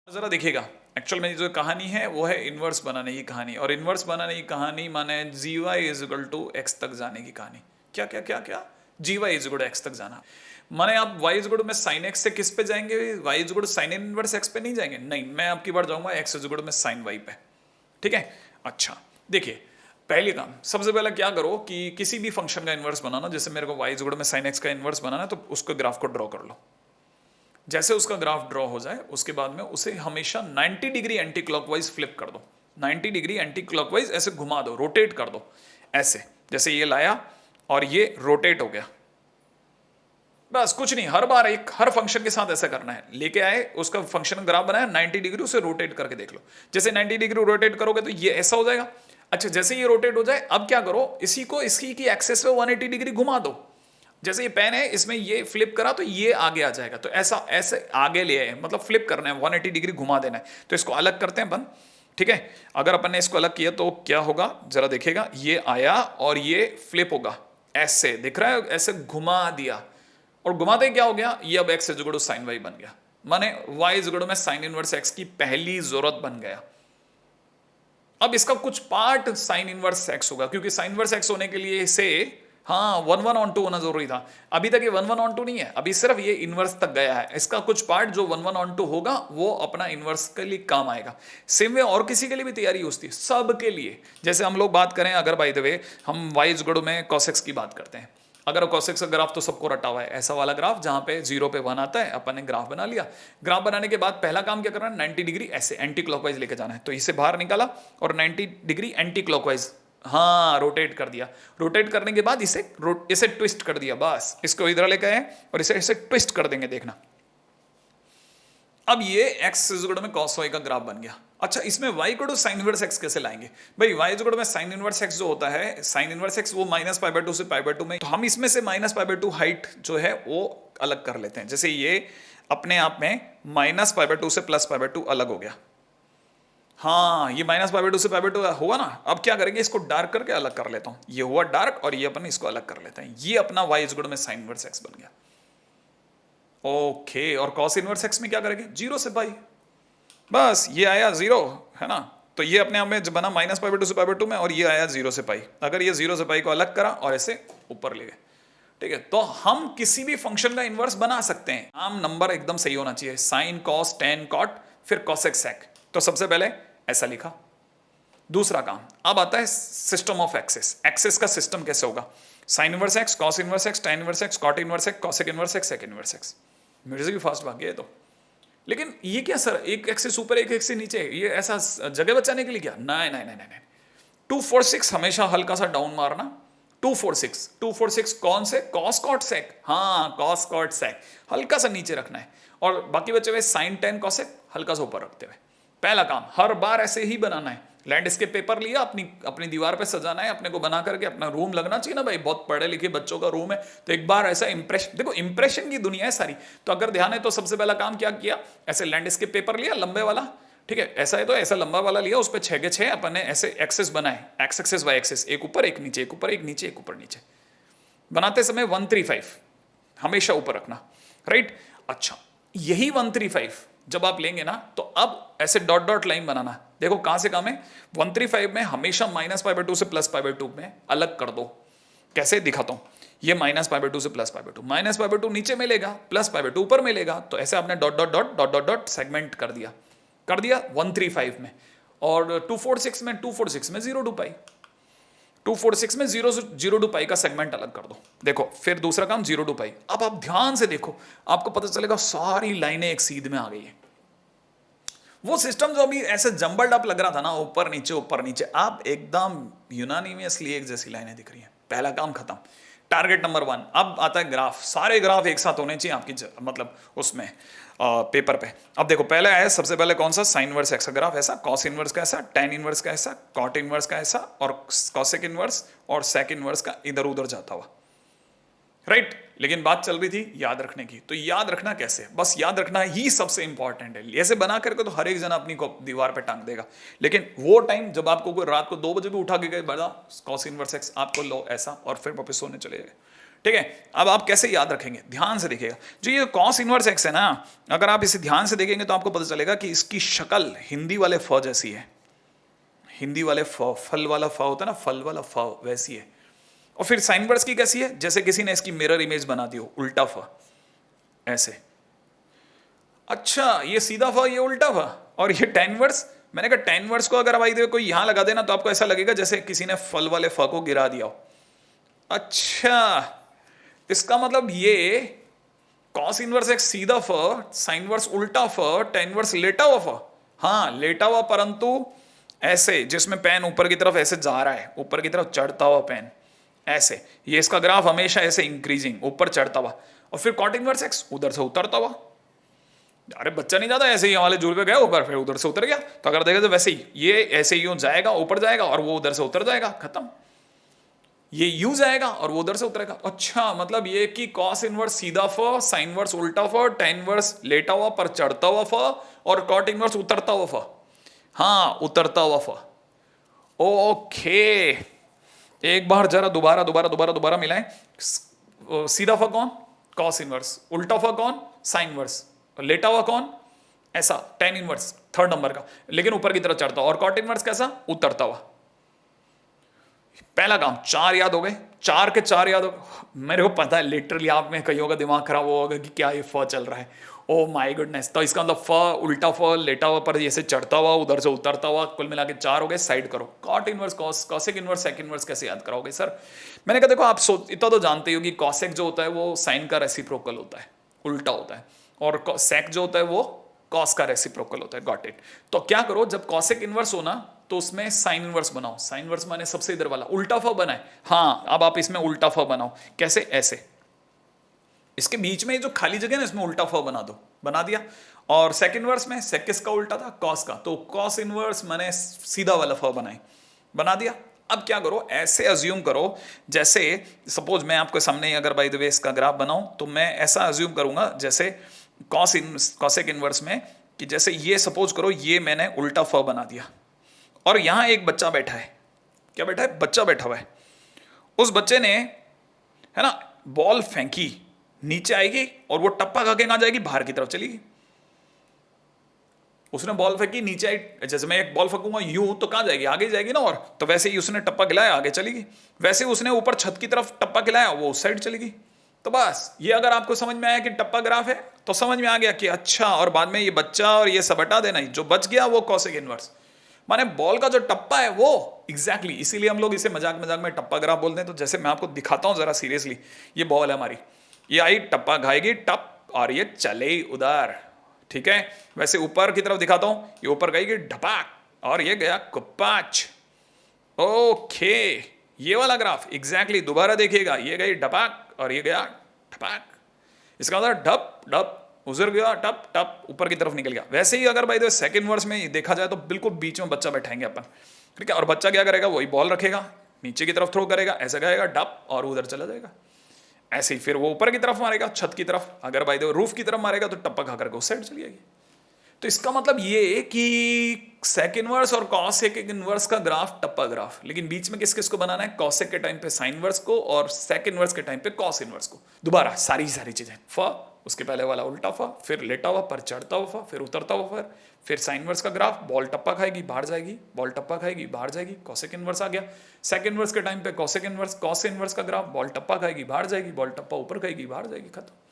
जरा देखिएगा, एक्चुअल में जो कहानी है वो है इनवर्स बनाने की कहानी, और इनवर्स बनाने की कहानी माने जी y is equal to x तक जाने की कहानी। क्या क्या क्या क्या, जी y is equal to x तक जाना माने आप वाई इज इक्वल टू में साइन एक्स से किस पे जाएंगे, y is equal to sine inverse x पे नहीं जाएंगे, नहीं, मैं आपकी बार जाऊंगा एक्स इज इक्वल टू में साइन वाई पे। ठीक है, अच्छा देखिए, पहले काम सबसे पहले क्या करो कि किसी भी फंक्शन का इनवर्स बनाना, जैसे मेरे को वाई इज इक्वल टू में साइन एक्स का इनवर्स बनाना है, तो उसको ग्राफ को ड्रॉ कर लो। जैसे उसका ग्राफ ड्रॉ हो जाए उसके बाद में उसे हमेशा 90 डिग्री एंटी क्लॉकवाइज फ्लिप कर दो, 90 डिग्री एंटी क्लॉकवाइज ऐसे घुमा दो, रोटेट कर दो ऐसे, जैसे ये लाया और ये रोटेट हो गया। बस कुछ नहीं, हर बार हर फंक्शन के साथ ऐसा करना है। लेके आए उसका फंक्शन ग्राफ बनाया 90 डिग्री, उसे रोटेट करके देख लो। जैसे 90 डिग्री रोटेट करोगे तो ये ऐसा हो जाएगा। अच्छा, जैसे ये रोटेट हो जाए अब क्या करो, इसी को इसकी की एक्सेस पे 180 डिग्री घुमा दो। जैसे ये पेन है, इसमें ये फ्लिप करा तो ये आगे आ जाएगा, तो ऐसा ऐसे आगे ले आए, मतलब फ्लिप करना है, 180 डिग्री घुमा देना है। तो इसको अलग करते हैं अपन। ठीक है, अगर अपन ने इसको अलग किया तो क्या होगा जरा देखिएगा, ये आया और ये फ्लिप होगा, ऐसे दिख रहा है, ऐसे घुमा दिया और घुमाते क्या हो गया, ये अब x is equal to sine y बन गया, माने वाई इज इक्वल टू में साइन इनवर्स एक्स की पहली जरूरत बन गया। अब इसका कुछ पार्ट साइन इनवर्स एक्स होगा, क्योंकि साइन इनवर्स एक्स होने के लिए इसे हाँ 1 1 on 2 होना जरूरी था। अभी तक ये 1 1 on 2 नहीं है, अभी सिर्फ ये इनवर्स तक गया है। इसका कुछ पार्ट जो 1 1 on 2 होगा वो अपना इनवर्स के लिए काम आएगा। सेम वे और किसी के लिए भी तैयारी होती है, सब के लिए। जैसे हम लोग बात करें, अगर बाय द वे हम वाई इज इक्वल टू में cos x की बात करते हैं, अगर cos x का ग्राफ तो सबको रटा हुआ है, ऐसा वाला ग्राफ जहां पे 0 पे 1 आता है, अपन ने ग्राफ बना लिया। ग्राफ बनाने के बाद पहला काम क्या करना है, 90 डिग्री ऐसे एंटी क्लॉकवाइज लेके जाना है। तो इसे बाहर निकाला और 90 डिग्री एंटी क्लॉकवाइज, हाँ रोटेट कर दिया। रोटेट करने के बाद इसे ट्विस्ट कर दिया, बस इसको इधर लेके आए और इसे ट्विस्ट कर देंगे, देखना। अब ये x इज इक्वल टू में cos y का ग्राफ बन गया। अच्छा, इसमें y equal to sine inverse x कैसे लाएंगे भाई, y इज इक्वल टू में साइन इनवर्स x जो होता है, साइन इनवर्स x वो -π/2 से π/2 में, तो हम इसमें से -π/2 हाइट जो है वो अलग कर लेते हैं। जैसे ये अपने आप में -π/2 से +π/2 अलग हो गया, हाँ ये -π/2 से π/2 हुआ ना। अब क्या करेंगे, इसको डार्क करके अलग कर लेता हूं, ये हुआ डार्क और ये अपन इसको अलग कर लेते हैं। ये अपना y इज इक्वल टू में साइन इनवर्स x बन गया। ओके, और cos इनवर्स x में क्या करेंगे, 0 से पाई, बस ये आया 0 है ना। तो ये अपने आप में बना -π/2 से π/2 में, और ये आया 0 से पाई। अगर ये 0 से पाई को अलग करा और ऐसे ऊपर ले गए, ठीक है, तो हम किसी भी फंक्शन का इनवर्स बना सकते हैं। आम नंबर एकदम सही होना चाहिए, साइन कॉस टेन कॉट फिर cos x sec। तो सबसे पहले ऐसा लिखा। दूसरा काम, अब आता है सिस्टम ऑफ एक्सेस। एक्सेस का सिस्टम कैसे होगा, sine inverse x, cos inverse x, tan inverse x, cot inverse x, cosec inverse x, sec inverse x. मेरे से भी फास्ट भाग गया तो, लेकिन ये क्या सर, एक एक्सेस ऊपर एक एक्सेस नीचे, ये ऐसा जगह बचाने के लिए क्या, नहीं नहीं नहीं नहीं। 2 4 6 हमेशा हल्का सा डाउन मारना। 2 4 6 2 4 6 कौन से, कॉस कॉट सेक, हाँ कॉस कॉट सेक हल्का सा नीचे रखना है, और बाकी बचे हुए साइन टेन कॉसेक हल्का सा ऊपर रखते हुए। पहला काम हर बार ऐसे ही बनाना है। लैंडस्केप पेपर लिया, अपनी दीवार पे सजाना है, अपने को बना करके अपना रूम लगना चाहिए ना भाई, बहुत पढ़े लिखे बच्चों का रूम है, तो एक बार ऐसा इंप्रेशन, देखो इंप्रेशन की दुनिया है सारी। तो अगर ध्यान है तो सबसे पहला काम क्या किया, ऐसे लैंडस्केप पेपर लिया लंबे वाला, ठीक है, ऐसा है तो ऐसा लंबा वाला लिया, उस पर 6 के 6 अपन ने ऐसे एक्सेस बनाए, एक्स एक्सेस वाई एक्सेस, एक ऊपर एक नीचे, एक ऊपर एक नीचे, एक ऊपर नीचे। बनाते समय 135 हमेशा ऊपर रखना, राइट। अच्छा, यही 135 जब आप लेंगे ना, तो अब ऐसे डॉट डॉट लाइन बनाना। देखो कहां से काम है, 135 में हमेशा -π/2 से +π/2 में अलग कर दो। कैसे दिखाता हूं, ये -π/2 से +π/2, -π/2 नीचे मिलेगा, +π/2 ऊपर मिलेगा, तो ऐसे आपने dot dot dot dot dot dot segment कर दिया 135 में। और 246 में 246 में 0 to π, 246 में 0 to π का सेगमेंट अलग कर दो। देखो फिर दूसरा काम 0 to π। अब आप ध्यान से देखो, आपको पता चलेगा सारी लाइनें एक सीध में आ गई है। वो सिस्टम जो अभी ऐसे जंबल्ड अप लग रहा था ना, ऊपर नीचे, आप एकदम यूनानिमसली एक जैसी लाइनें दिख रही हैं। पहला काम खत्म। टारगेट नंबर 1, अब आता है ग्राफ। सारे ग्राफ एक साथ होने चाहिए आपकी मतलब उसमें पेपर पे। अब देखो पहले आया, सबसे पहले कौन सा, साइन इनवर्स एक्स का ग्राफ ऐसा, कॉस इनवर्स का ऐसा, टेन इनवर्स का ऐसा, कॉट इनवर्स का ऐसा, और कॉसेक इनवर्स और सेक इनवर्स का इधर उधर जाता हुआ, राइट। लेकिन बात चल रही थी याद रखने की, तो याद रखना कैसे, बस याद रखना ही सबसे इंपॉर्टेंट है। ऐसे बना करके तो हर एक जना अपनी को दीवार पे टांग देगा, लेकिन वो टाइम जब आपको कोई रात को 2 बजे भी उठा के गए, बड़ा कॉस इनवर्स एक्स आपको लो ऐसा, और फिर वापस सोने चले गए, ठीक है। अब आप कैसे याद रखेंगे, ध्यान से देखिएगा, जो ये कॉस इनवर्स एक्स है ना, अगर आप इसे ध्यान से देखेंगे तो आपको पता चलेगा कि इसकी शक्ल हिंदी वाले फ जैसी है। हिंदी वाले फ, फल वाला फ होता है ना, फल वाला फ, वैसी है। और फिर साइन इनवर्स की कैसी है, जैसे किसी ने इसकी मिरर इमेज बना दी हो, उल्टा फ, ऐसे। अच्छा, ये सीधा फ, ये उल्टा फ, और ये tan इनवर्स। मैंने कहा tan इनवर्स को अगर भाई दे कोई यहां लगा देना तो आपको ऐसा लगेगा जैसे किसी ने फल वाले फ को गिरा दिया हो। अच्छा, इसका मतलब ये कॉस इनवर्स एक सीधा फ, साइन इनवर्स उल्टा फ, tan इनवर्स लेटा हुआ फ। हाँ, लेटा हुआ, परंतु ऐसे, जिसमें पेन ऊपर की तरफ ऐसे जा रहा है, ऊपर की तरफ चढ़ता हुआ पेन, ऐसे। ये इसका ग्राफ हमेशा ऐसे इंक्रीजिंग, ऊपर चढ़ता हुआ। और फिर कॉट इनवर्स एक्स उधर से उतरता हुआ। अरे बच्चा नहीं जाता ऐसे ही, वाले जुड़ पे गया ऊपर, फिर उधर से उतर गया। तो अगर देखा तो वैसे ही ये ऐसे यूं जाएगा, ऊपर जाएगा, और वो उधर से उतर जाएगा, खत्म। ये यूं जाएगा और वो उधर से उतरेगा। अच्छा, मतलब ये कि कॉस इनवर्स सीधा फ, साइन इनवर्स उल्टा फ, tan इनवर्स लेटा हुआ पर चढ़ता हुआ फ, और कॉट इनवर्स उतरता हुआ फ। हाँ, उतरता हुआ फ। ओके, एक बार जरा दोबारा दोबारा दोबारा दोबारा मिलाएं। सीधा फ कौन, कॉस इनवर्स, उल्टा फ कौन, साइन इनवर्स, लेटा हुआ कौन, ऐसा tan इनवर्स, थर्ड नंबर का, लेकिन ऊपर की तरफ चढ़ता हुआ। और कॉट इनवर्स कैसा, उतरता हुआ। पहला काम, 4 याद हो गए, 4 के 4 याद हो गए। मेरे को पता है लिटरली आप में कईयों का दिमाग खराब होगा कि क्या ये फ चल रहा है। ओ माय गुडनेस, तो इसका मतलब फ, उल्टा फ, लेटा हुआ पर ऐसे चढ़ता हुआ, उधर से उतरता हुआ, कुल मिला के 4 हो गए। साइड करो, cot inverse, cosec inverse, sec inverse कैसे याद कराओगे सर? मैंने कहा देखो, आप इतना तो जानते हो कि कॉसेक जो होता है वो साइन का रेसिप्रोकल होता है, उल्टा होता है, और सेक जो होता है वो कॉस का रेसिप्रोकल होता है। Got it. तो क्या करो, जब कॉसेक इनवर्स हो ना तो उसमें साइन इनवर्स बनाओ। साइन इनवर्स माने सबसे इधर वाला, उल्टा फ बनाए। हाँ, अब आप इसमें उल्टा फ बनाओ। कैसे, ऐसे। इसके बीच में जो खाली जगह है ना, इसमें उल्टा फ बना दो। बना दिया। और सेक इनवर्स में, सेक किसका उल्टा था, कॉस का, तो कॉस इनवर्स माने सीधा वाला फ बनाए। बना दिया। अब क्या करो, ऐसे अज्यूम करो जैसे, सपोज मैं आपके सामने अगर बाय द वे इसका ग्राफ बनाऊं तो मैं ऐसा अज्यूम करूंगा जैसे कॉसेक इनवर्स में, कि जैसे ये सपोज करो ये मैंने उल्टा फ बना दिया, और यहां एक बच्चा बैठा है। क्या बैठा है, बच्चा बैठा हुआ है। उस बच्चे ने, है ना, बॉल फेंकी, नीचे आएगी और वो टप्पा खा के ना जाएगी, बाहर की तरफ चलेगी। उसने बॉल फेंकी, नीचे आई, जैसे मैं एक बॉल फेंकूंगा यूं तो कहां जाएगी, आगे जाएगी ना, और तो वैसे ही उसने टप्पा खिलाया, आगे चलेगी। वैसे उसने ऊपर छत की तरफ टप्पा खिलाया, वो उस साइड चलेगी। तो बस ये अगर आपको समझ में आया कि टप्पा ग्राफ है, तो समझ में आ गया कि अच्छा, और बाद में ये बच्चा और ये सब हटा देना, जो बच गया वो कॉसेक इनवर्स। माने बॉल का जो टप्पा है वो एग्जैक्टली इसीलिए हम लोग इसे मजाक मजाक में टप्पा ग्राफ बोलते हैं। तो जैसे मैं आपको दिखाता हूं जरा सीरियसली, ये बॉल है हमारी, ये आई, टप्पा खाएगी, टप, और ये चले उधर, ठीक है। वैसे ऊपर की तरफ दिखाता हूं, ये ऊपर गई ढपाक, और ये गया कुपाच। ओके, ये वाला ग्राफ एग्जैक्टली दोबारा देखिएगा, ये गई ढपाक और ये गया ढपाक। इसका मतलब ढप ढप, उधर गया टप टप, ऊपर की तरफ निकल गया। वैसे ही अगर भाई दो सेकंड इनवर्स में देखा जाए तो बिल्कुल बीच में बच्चा बैठाएंगे अपन, ठीक है। और बच्चा क्या करेगा, वही बॉल रखेगा, नीचे की तरफ थ्रो करेगा, ऐसा करेगा डप, और उधर चला जाएगा। ऐसे ही फिर वो ऊपर की तरफ मारेगा, छत की तरफ, अगर भाई दो रूफ की तरफ मारेगा तो टप्पा खा करके उस साइड चली जाएगी। तो इसका मतलब ये कि सेक इनवर्स और कॉसेक इनवर्स का ग्राफ टप्पा ग्राफ, लेकिन बीच में किस किस को बनाना है, कॉसेक के टाइम पे साइन इनवर्स को, और सेक इनवर्स के टाइम पे कॉस इनवर्स को। दोबारा सारी चीजें, फ, उसके पहले वाला उल्टा फ, फिर लेटा हुआ पर चढ़ता हुआ फ, फिर उतरता हुआ फिर साइन इनवर्स का ग्राफ, बॉल टप्पा खाएगी बाहर जाएगी, बॉल टप्पा खाएगी बाहर जाएगी, कॉसेक इनवर्स आ गया। सेक इनवर्स के टाइम पे कॉसेक इनवर्स, कॉस इनवर्स का ग्राफ, बॉल टप्पा खाएगी बाहर जाएगी, बॉल टप्पा ऊपर खाएगी बाहर जाएगी, खत्म।